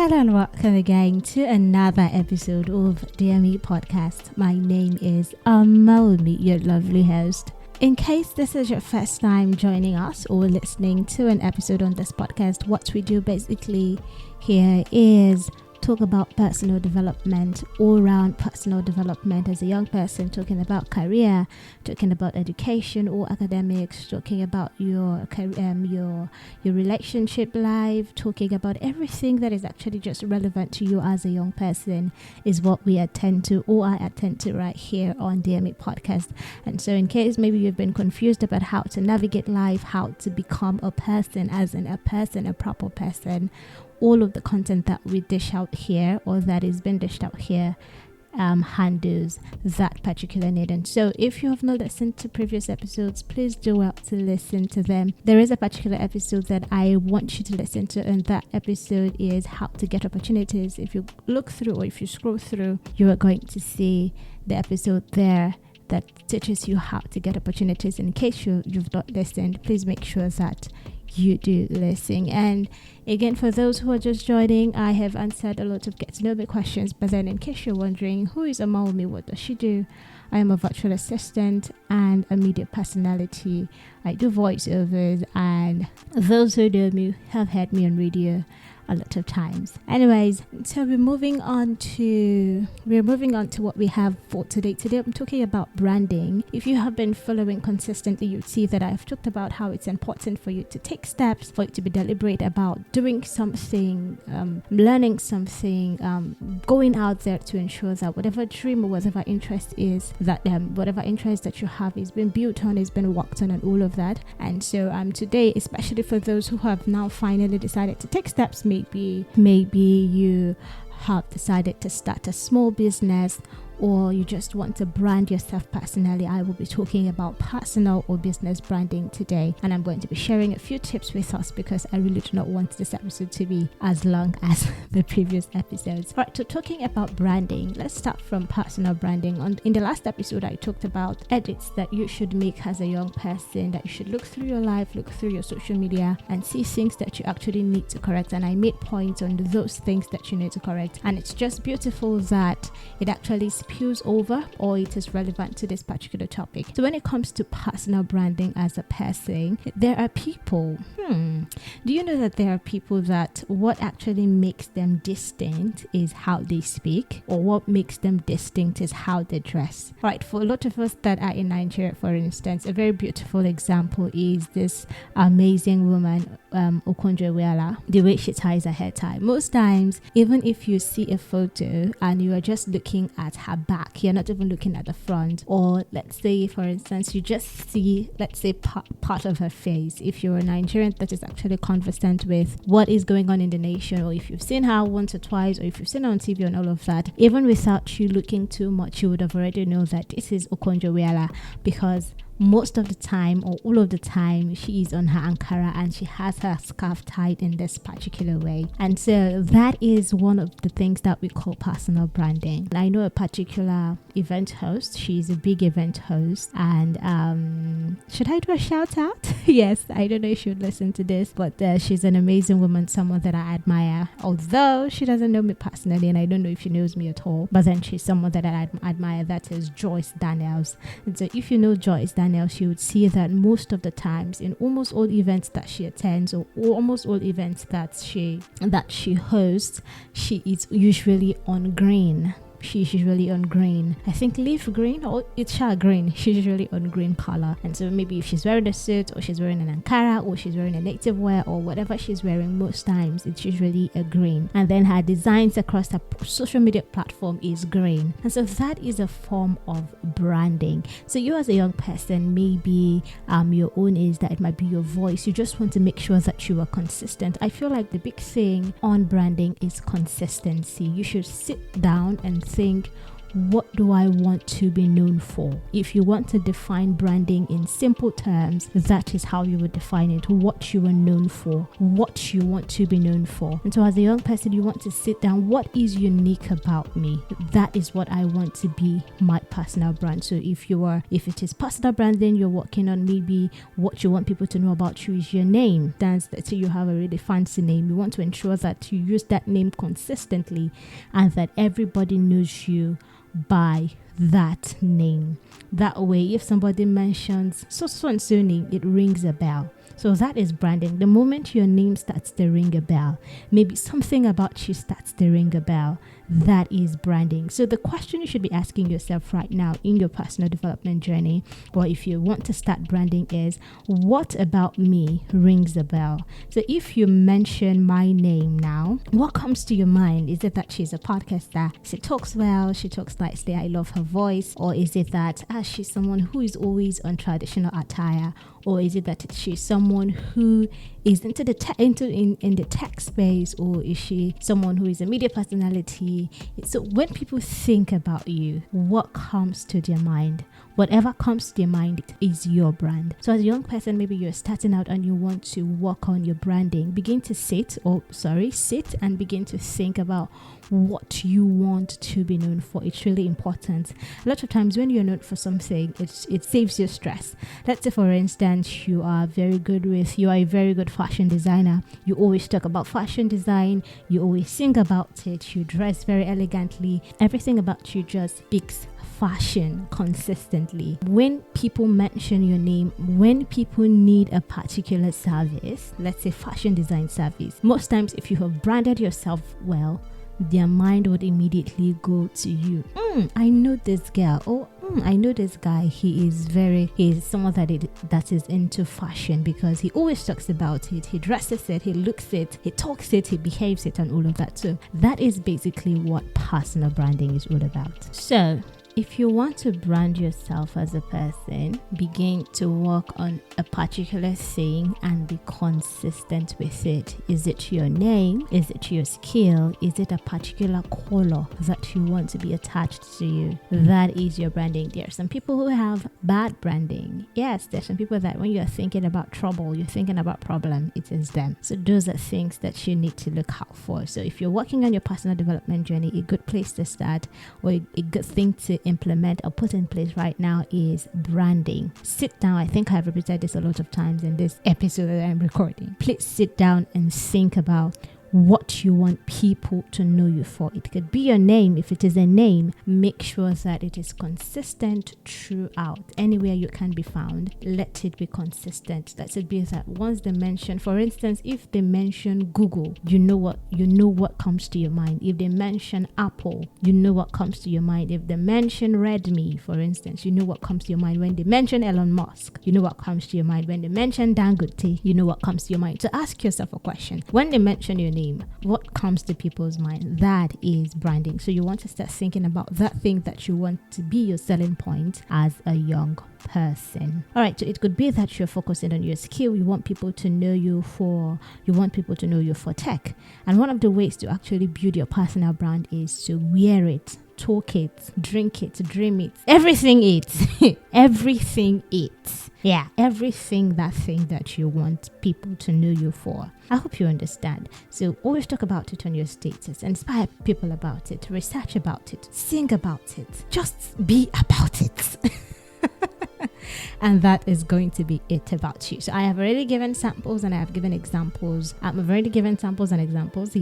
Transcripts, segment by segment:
Hello and welcome again to another episode of DME Podcast. My name is Amaomi, your lovely host. In case this is your first time joining us or listening to an episode on this podcast, what we do basically here is talk about personal development, all around personal development as a young person, talking about career, talking about education or academics, talking about your relationship life, talking about everything that is actually just relevant to you as a young person is what we attend to, or I attend to right here on DME Podcast. And so in case maybe you've been confused about how to navigate life, how to become a person, as in a person, a proper person, all of the content that we dish out here or that is being dished out here handles that particular need. And so if you have not listened to previous episodes, please do well to listen to them. There is a particular episode that I want you to listen to, and that episode is how to get opportunities. If you look through or if you scroll through, you are going to see the episode there that teaches you how to get opportunities. In case you've not listened, please make sure that you do listen. And again, for those who are just joining, I have answered a lot of get to know me questions, but then in case you're wondering, who is Amaomi, what does she do? I am a virtual assistant and a media personality. I do voiceovers, and those who know me have heard me on radio a lot of times. Anyways, so we're moving on to what we have for today. Today I'm talking about branding. If you have been following consistently, you'd see that I've talked about how it's important for you to take steps, for you to be deliberate about doing something, learning something, going out there to ensure that whatever dream or whatever interest is that whatever interest that you have is being built on, is being worked on, and all of that. And so today, especially for those who have now finally decided to take steps, maybe you have decided to start a small business, or you just want to brand yourself personally, I will be talking about personal or business branding today. And I'm going to be sharing a few tips with us because I really do not want this episode to be as long as the previous episodes. All right, so talking about branding, let's start from personal branding. In the last episode, I talked about edits that you should make as a young person, that you should look through your life, look through your social media and see things that you actually need to correct. And I made points on those things that you need to correct. And it's just beautiful that it actually spills over, or it is relevant to this particular topic. So when it comes to personal branding as a person, there are people. Do you know that there are people that what actually makes them distinct is how they speak, or what makes them distinct is how they dress? Right, for a lot of us that are in Nigeria, for instance, a very beautiful example is this amazing woman, Okonjo-Iweala, the way she ties her hair tie. Most times, even if you see a photo and you are just looking at her back, you're not even looking at the front, or let's say, for instance, you just see, let's say, part of her face. If you're a Nigerian that is actually conversant with what is going on in the nation, or if you've seen her once or twice, or if you've seen her on TV and all of that, even without you looking too much, you would have already known that this is Okonjo-Iweala, because most of the time, or all of the time, she is on her Ankara and she has her scarf tied in this particular way. And so that is one of the things that we call personal branding. I know a particular event host. She's a big event host, and should I do a shout out? Yes, I don't know if she would listen to this, but she's an amazing woman, someone that I admire, although she doesn't know me personally, and I don't know if she knows me at all, but then she's someone that I admire. That is Joyce Daniels. And so if you know Joyce Daniels, you would see that most of the times in almost all events that she attends, or almost all events that she hosts, she is usually on green. She's usually on green. I think leaf green, or it's shell green. She's usually on green color. And so maybe if she's wearing a suit, or she's wearing an Ankara, or she's wearing a native wear, or whatever she's wearing, most times it's usually a green. And then her designs across her social media platform is green. And so that is a form of branding. So you as a young person, maybe your own is that it might be your voice. You just want to make sure that you are consistent. I feel like the big thing on branding is consistency. You should sit down and think, what do I want to be known for? If you want to define branding in simple terms, that is how you would define it. What you are known for, what you want to be known for. And so as a young person, you want to sit down, what is unique about me? That is what I want to be my personal brand. So if it is personal branding you're working on, maybe what you want people to know about you is your name. Let's say you have a really fancy name. You want to ensure that you use that name consistently and that everybody knows you by that name. That way, if somebody mentions so and so name, it rings a bell. So that is branding. The moment your name starts to ring a bell, maybe something about you starts to ring a bell, that is branding. So the question you should be asking yourself right now in your personal development journey, or if you want to start branding, is what about me rings a bell? So if you mention my name now, what comes to your mind? Is it that she's a podcaster? She talks well, she talks nicely, I love her voice? Or is it that she's someone who is always on traditional attire? Or is it that she's someone who is into the in the tech space? Or is she someone who is a media personality? So when people think about you, what comes to their mind? Whatever comes to their mind is your brand. So as a young person, maybe you're starting out and you want to work on your branding. Begin to sit and begin to think about what you want to be known for. It's really important. A lot of times when you're known for something, it saves you stress. Let's say, for instance, you are a very good fashion designer. You always talk about fashion design. You always sing about it. You dress very elegantly. Everything about you just speaks fashion consistently. When people mention your name, when people need a particular service, let's say fashion design service, most times if you have branded yourself well, their mind would immediately go to you. I know this girl. I know this guy. He is someone that is into fashion because he always talks about it. He dresses it, he looks it, he talks it, he behaves it, and all of that. So that is basically what personal branding is all about. So if you want to brand yourself as a person, begin to work on a particular thing and be consistent with it. Is it your name? Is it your skill? Is it a particular color that you want to be attached to you? That is your branding. There are some people who have bad branding. Yes, there's some people that when you're thinking about trouble, you're thinking about problem, it is them. So those are things that you need to look out for. So if you're working on your personal development journey, a good place to start, or a good thing to implement or put in place right now, is branding. Sit down. I think I've repeated this a lot of times in this episode that I'm recording. Please sit down and think about what you want people to know you for. It could be your name. If it is a name, make sure that it is consistent throughout. Anywhere you can be found, let it be consistent. Let it be that once they mention, for instance, if they mention Google, you know what comes to your mind. If they mention Apple, you know what comes to your mind. If they mention Redmi, for instance, you know what comes to your mind. When they mention Elon Musk, you know what comes to your mind. When they mention Dangote, you know what comes to your mind. So ask yourself a question. When they mention your name, what comes to people's mind? That is branding. So you want to start thinking about that thing that you want to be your selling point as a young person. All right, so it could be that you're focusing on your skill. You want people to know you for tech. And one of the ways to actually build your personal brand is to wear it, talk it, drink it, dream it, everything it. Everything it. Yeah, everything that thing that you want people to know you for. I hope you understand. So always talk about it on your status, inspire people about it, research about it, sing about it, just be about it. And that is going to be it about you. So I have already given samples and I have given examples. I've already given samples and examples,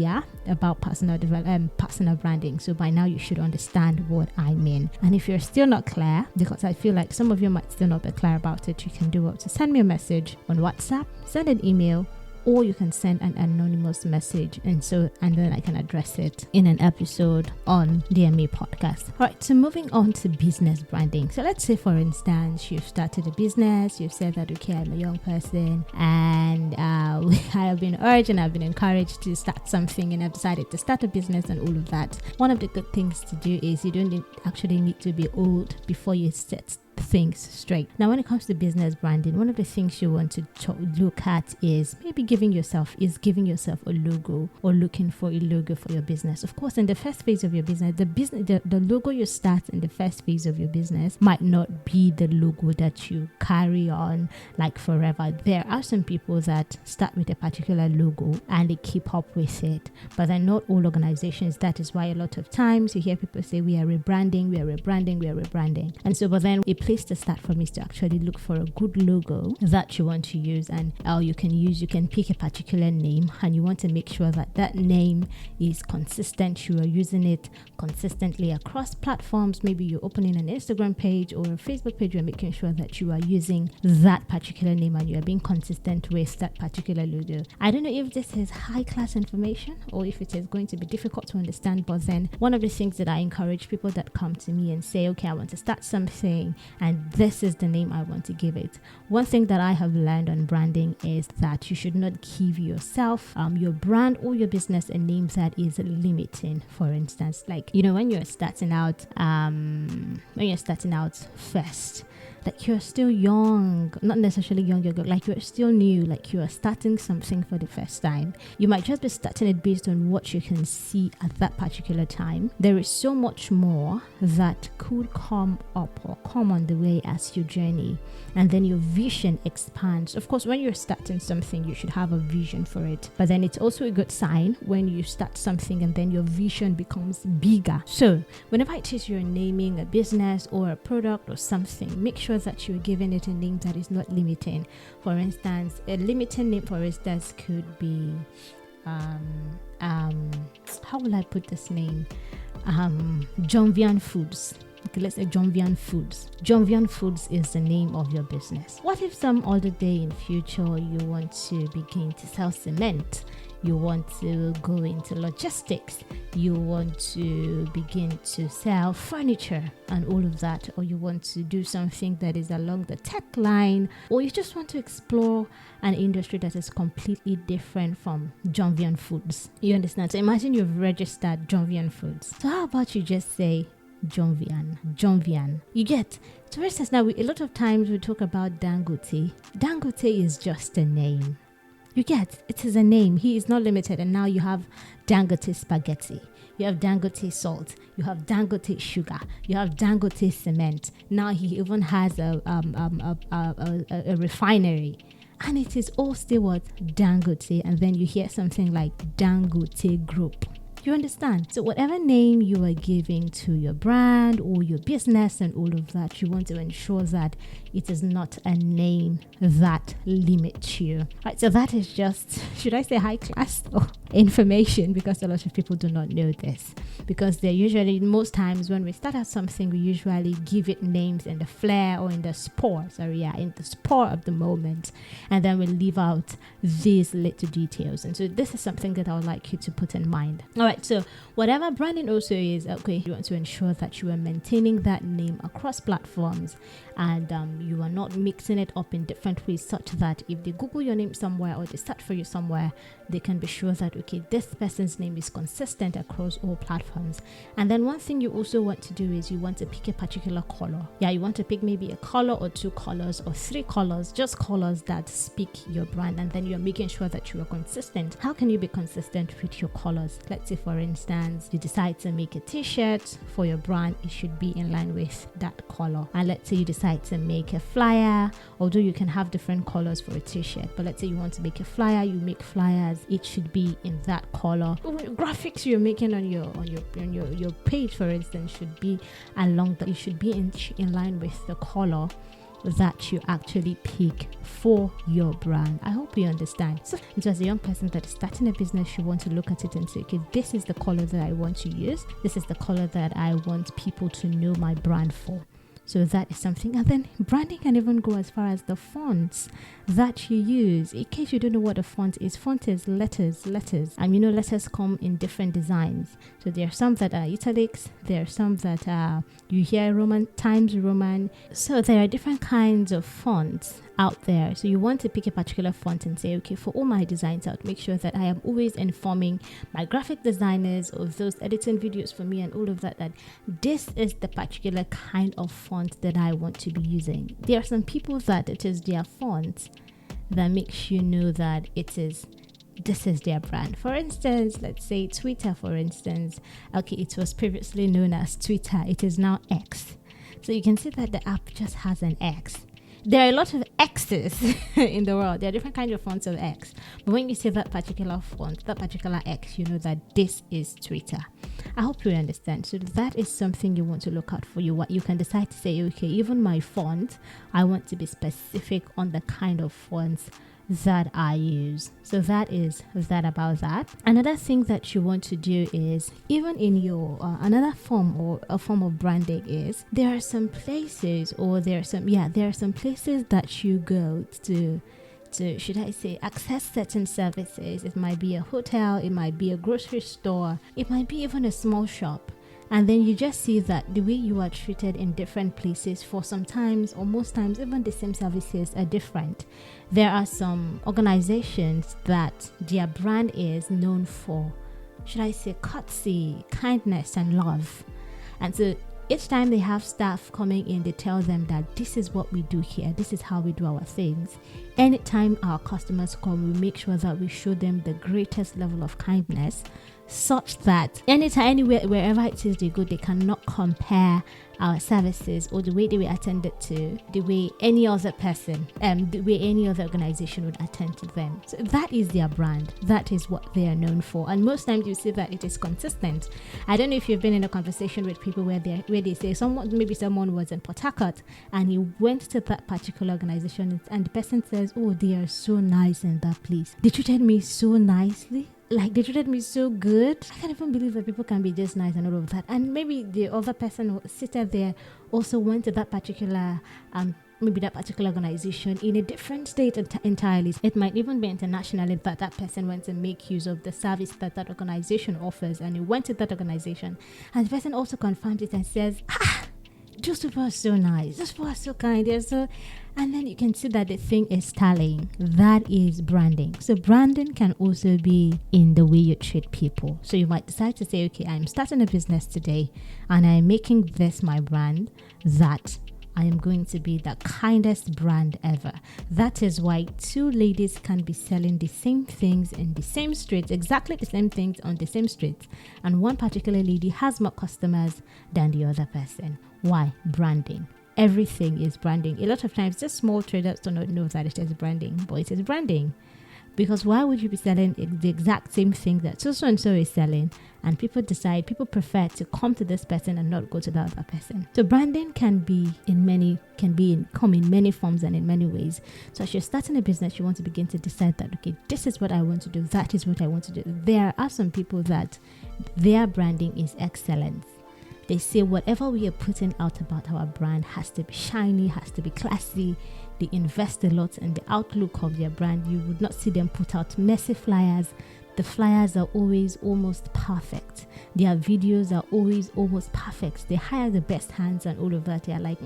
about personal development, personal branding. So by now you should understand what I mean. And if you're still not clear, because I feel like some of you might still not be clear about it, you can do what? So send me a message on WhatsApp, send an email, or you can send an anonymous message, and then I can address it in an episode on DMA podcast. All right, so moving on to business branding. So let's say, for instance, you've started a business, you've said that, okay, I'm a young person and I have been urged and I've been encouraged to start something, and I've decided to start a business and all of that. One of the good things to do is you don't actually need to be old before you things straight. Now, when it comes to business branding, one of the things you want to look at is maybe giving yourself a logo, or looking for a logo for your business. Of course, in the first phase of your business, the logo you start in the first phase of your business might not be the logo that you carry on like forever. There are some people that start with a particular logo and they keep up with it, but then not all organizations. That is why a lot of times you hear people say we are rebranding. And so, but then a place to start from is to actually look for a good logo that you want to use. And you can pick a particular name, and you want to make sure that name is consistent. You are using it consistently across platforms. Maybe you're opening an Instagram page or a Facebook page. You're making sure that you are using that particular name and you are being consistent with that particular logo. I don't know if this is high class information or if it is going to be difficult to understand, but then one of the things that I encourage people that come to me and say, okay, I want to start something and this is the name I want to give it. One thing that I have learned on branding is that you should not give yourself, your brand or your business a name that is limiting. For instance, like, when you're starting out first, like you're still young, not necessarily young, like you're still new, like you are starting something for the first time. You might just be starting it based on what you can see at that particular time. There is so much more that could come up or come on the way as you journey, and then your vision expands. Of course, when you're starting something, you should have a vision for it, but then it's also a good sign when you start something and then your vision becomes bigger. So whenever it is you're naming a business or a product or something, make sure that you're giving it a name that is not limiting. For instance, a limiting name, for instance, could be how will I put this name? Jonvian Foods. Okay, let's say Jonvian Foods. Jonvian Foods is the name of your business. What if some other day in future you want to begin to sell cement? You want to go into logistics, you want to begin to sell furniture and all of that, or you want to do something that is along the tech line, or you just want to explore an industry that is completely different from Jonvian Foods. You understand? So imagine you've registered Jonvian Foods. So how about you just say Jonvian? You get, so for instance, now a lot of times we talk about Dangote. Dangote is just a name. You get, it is a name. He is not limited. And now you have Dangote spaghetti. You have Dangote salt. You have Dangote sugar. You have Dangote cement. Now he even has a refinery. And it is all still what? Dangote. And then you hear something like Dangote Group. You understand? So whatever name you are giving to your brand or your business and all of that, you want to ensure that it is not a name that limits you. Right, so that is just, should I say high class information, because a lot of people do not know this. Because they're usually, most times when we start out something, we usually give it names in the flair or in the spur of the moment. And then we leave out these little details. And so this is something that I would like you to put in mind. All right, so whatever branding also is, okay, you want to ensure that you are maintaining that name across platforms, and you are not mixing it up in different ways, such that if they Google your name somewhere or they search for you somewhere, they can be sure that, okay, this person's name is consistent across all platforms. And then one thing you also want to do is you want to pick a particular color. Yeah, you want to pick maybe a color or 2 colors or 3 colors, just colors that speak your brand, and then you're making sure that you are consistent. How can you be consistent with your colors? Let's say, for instance, you decide to make a t-shirt for your brand, it should be in line with that color. And let's say you decide to make a flyer, although you can have different colors for a t-shirt, but let's say you want to make a flyer, you make flyers, it should be in that color. Graphics you're making on your page, for instance, should be along that, it should be in line with the color that you actually pick for your brand. I hope you understand. So as a young person that is starting a business, you want to look at it and say, okay, this is the color that I want to use. This is the color that I want people to know my brand for. So that is something. And then branding can even go as far as the fonts that you use. In case you don't know what a font is letters. And letters come in different designs. So there are some that are italics. There are some that are, you hear Roman, Times Roman. So there are different kinds of fonts out there. So you want to pick a particular font and say, okay, for all my designs out, make sure that I am always informing my graphic designers or those editing videos for me and all of that, that this is the particular kind of font font that I want to be using. There are some people that it is their font that makes you know that this is their brand. For instance, let's say Twitter, for instance. Okay, it was previously known as Twitter. It is now X. So you can see that the app just has an X. There are a lot of X's in the world. There are different kinds of fonts of X. But when you see that particular font, that particular X, you know that this is Twitter. I hope you understand. So that is something you want to look out for. You can decide to say, okay, even my font, I want to be specific on the kind of fonts that I use. So that is that about that. Another thing that you want to do is, even in your another form or a form of branding is, there are some places that you go to should I say access certain services. It might be a hotel, it might be a grocery store, it might be even a small shop. And then you just see that the way you are treated in different places, for sometimes or most times, even the same services are different. There are some organizations that their brand is known for, should I say, courtesy, kindness, and love. And so each time they have staff coming in, they tell them that this is what we do here, this is how we do our things. Anytime our customers come, we make sure that we show them the greatest level of kindness, such that anywhere, wherever it is they go, they cannot compare our services or the way they were attended to the way any other person, the way any other organization would attend to them. So that is their brand. That is what they are known for. And most times you see that it is consistent. I don't know if you've been in a conversation with people where they say someone was in Port Harcourt and he went to that particular organization and the person says, oh, they are so nice in that place. They treated me so nicely. Like, they treated me so good. I can't even believe that people can be this nice and all of that. And maybe the other person who seated there also went to that particular organization in a different state entirely. It might even be internationally that person went to make use of the service that organization offers, and he went to that organization and the person also confirms it and says, those people are so nice, those people are so kind, and then you can see that the thing is styling. That is branding. So branding can also be in the way you treat people. So you might decide to say, okay, I'm starting a business today and I'm making this my brand, that I am going to be the kindest brand ever. That is why two ladies can be selling the same things in the same street, exactly the same things on the same street, and one particular lady has more customers than the other person. Why? Branding. Everything is branding. A lot of times, just small traders do not know that it is branding, but it is branding. Because why would you be selling the exact same thing that so and so is selling, and people prefer to come to this person and not go to the other person? So branding come in many forms and in many ways. So as you're starting a business, you want to begin to decide that, okay, this is what I want to do, that is what I want to do. There are some people that their branding is excellence. They say whatever we are putting out about our brand has to be shiny, has to be classy. They invest a lot in the outlook of their brand. You would not see them put out messy flyers. The flyers are always almost perfect. Their videos are always almost perfect. They hire the best hands and all of that. They are like,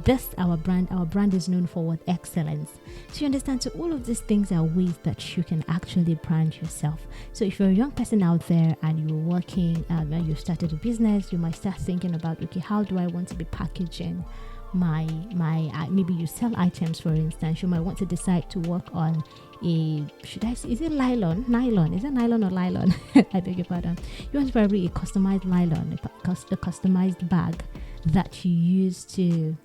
this our brand. Our brand is known for what? Excellence. So you understand? So all of these things are ways that you can actually brand yourself. So if you're a young person out there and you're working and you started a business, you might start thinking about, okay, how do I want to be packaging my maybe you sell items, for instance. You might want to decide to work on is it nylon? Is it nylon or nylon? I beg your pardon. You want probably a customized nylon, a customized bag that you use to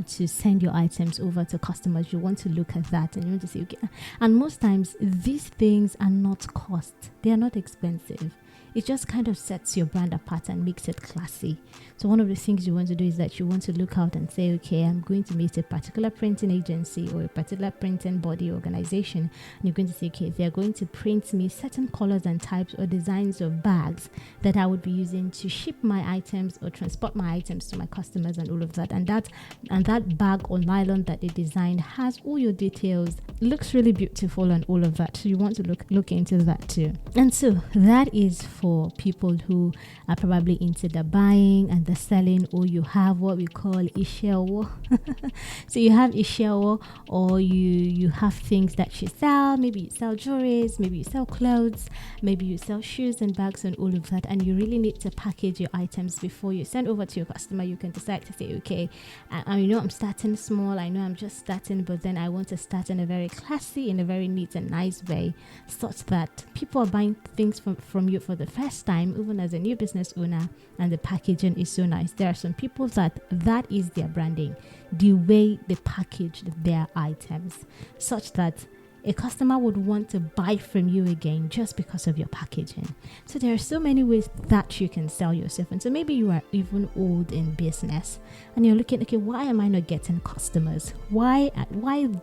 send your items over to customers. You want to look at that and you want to say, okay. And most times these things are not cost. They are not expensive. It just kind of sets your brand apart and makes it classy. So one of the things you want to do is that you want to look out and say, okay, I'm going to meet a particular printing agency or a particular printing body organization. And you're going to say, okay, they're going to print me certain colors and types or designs of bags that I would be using to ship my items or transport my items to my customers and all of that. And that bag or nylon that they designed has all your details, looks really beautiful and all of that. So you want to look into that too. And so that is for for people who are probably into the buying and the selling, or you have what we call ishewo. So you have ishewo, or you have things that you sell. Maybe you sell jewelries, maybe you sell clothes, maybe you sell shoes and bags and all of that, and you really need to package your items before you send over to your customer. You can decide to say, okay, I'm starting small, I know I'm just starting, but then I want to start in a very classy, in a very neat and nice way, such that people are buying things from you for the first time, even as a new business owner, and the packaging is so nice. There are some people that is their branding, the way they package their items, such that a customer would want to buy from you again just because of your packaging. So there are so many ways that you can sell yourself. And so maybe you are even old in business and you're looking, okay, why am I not getting customers? Why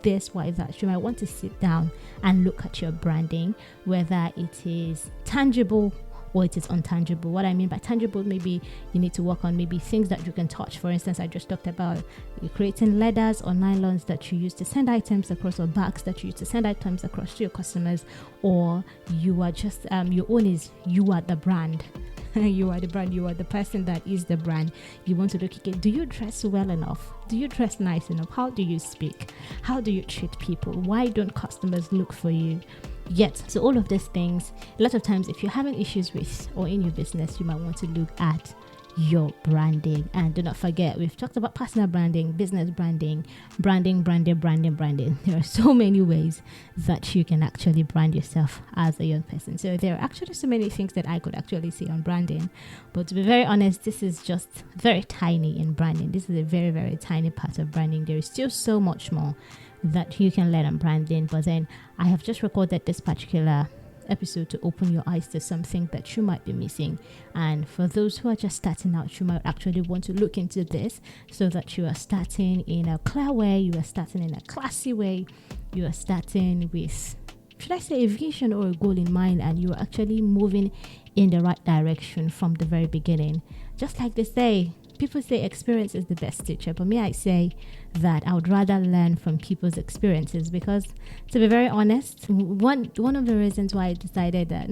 this, why that? You might want to sit down and look at your branding, whether it is tangible or it is untangible. What I mean by tangible, maybe you need to work on maybe things that you can touch. For instance, I just talked about you creating letters or nylons that you use to send items across, or bags that you use to send items across to your customers, or you are just your own is you are the brand. You are the brand, you are the person that is the brand. You want to look, okay, do you dress well enough? Do you dress nice enough? How do you speak? How do you treat people? Why don't customers look for you? Yet, so all of these things, a lot of times if you're having issues with or in your business, you might want to look at your branding. And do not forget, we've talked about personal branding, business branding. There are so many ways that you can actually brand yourself as a young person. So there are actually so many things that I could actually say on branding, but to be very honest, this is just very tiny in branding. This is a very, very tiny part of branding. There is still so much more that you can learn on branding, but then I have just recorded this particular episode to open your eyes to something that you might be missing. And for those who are just starting out, you might actually want to look into this so that you are starting in a clear way, you are starting in a classy way, you are starting with, should I say, a vision or a goal in mind, and you are actually moving in the right direction from the very beginning. Just like they say, people say experience is the best teacher, but me, I say that I would rather learn from people's experiences, because to be very honest, one of the reasons why I decided that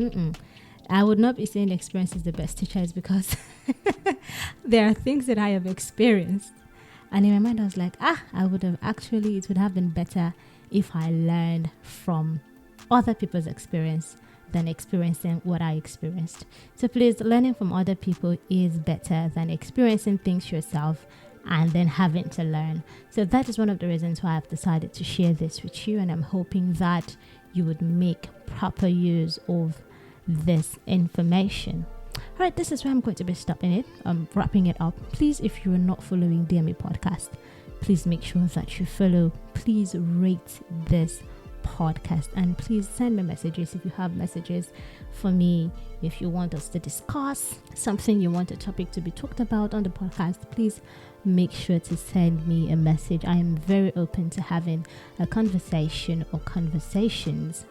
I would not be saying experience is the best teacher is because there are things that I have experienced, and in my mind I was like, it would have been better if I learned from other people's experience than experiencing what I experienced. So please, learning from other people is better than experiencing things yourself and then having to learn. So that is one of the reasons why I've decided to share this with you, and I'm hoping that you would make proper use of this information. All right, this is where I'm going to be stopping it. I'm wrapping it up. Please, if you're not following DME Podcast, please make sure that you follow. Please rate this podcast, and please send me messages if you have messages for me. If you want us to discuss something, you want a topic to be talked about on the podcast, please make sure to send me a message. I am very open to having a conversation or conversations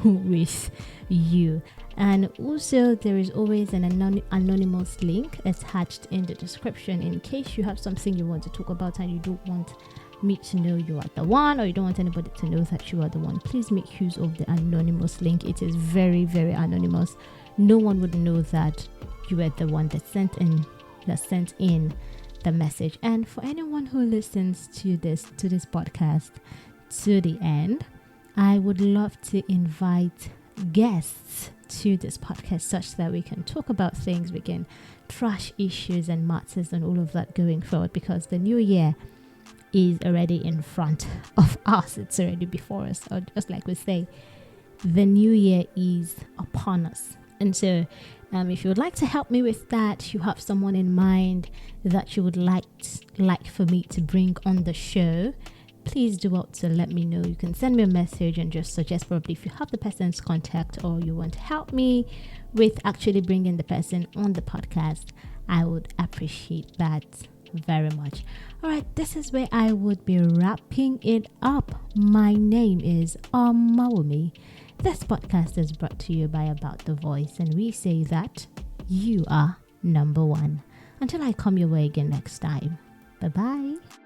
with you. And also, there is always an anonymous link attached in the description in case you have something you want to talk about and you don't want me to know you are the one, or you don't want anybody to know that you are the one. Please make use of the anonymous link. It is very, very anonymous. No one would know that you are the one that sent in the message. And for anyone who listens to this podcast to the end, I would love to invite guests to this podcast such that we can talk about things, we can trash issues and matters and all of that going forward, because the new year is already in front of us. It's already before us. Or just like we say, the new year is upon us. And so if you would like to help me with that, you have someone in mind that you would like for me to bring on the show, please do out to let me know. You can send me a message and just suggest, probably if you have the person's contact or you want to help me with actually bringing the person on the podcast, I would appreciate that very much. All right, this is where I would be wrapping it up. My name is Omawumi. This podcast is brought to you by About the Voice, and we say that you are number one. Until I come your way again next time. Bye-bye.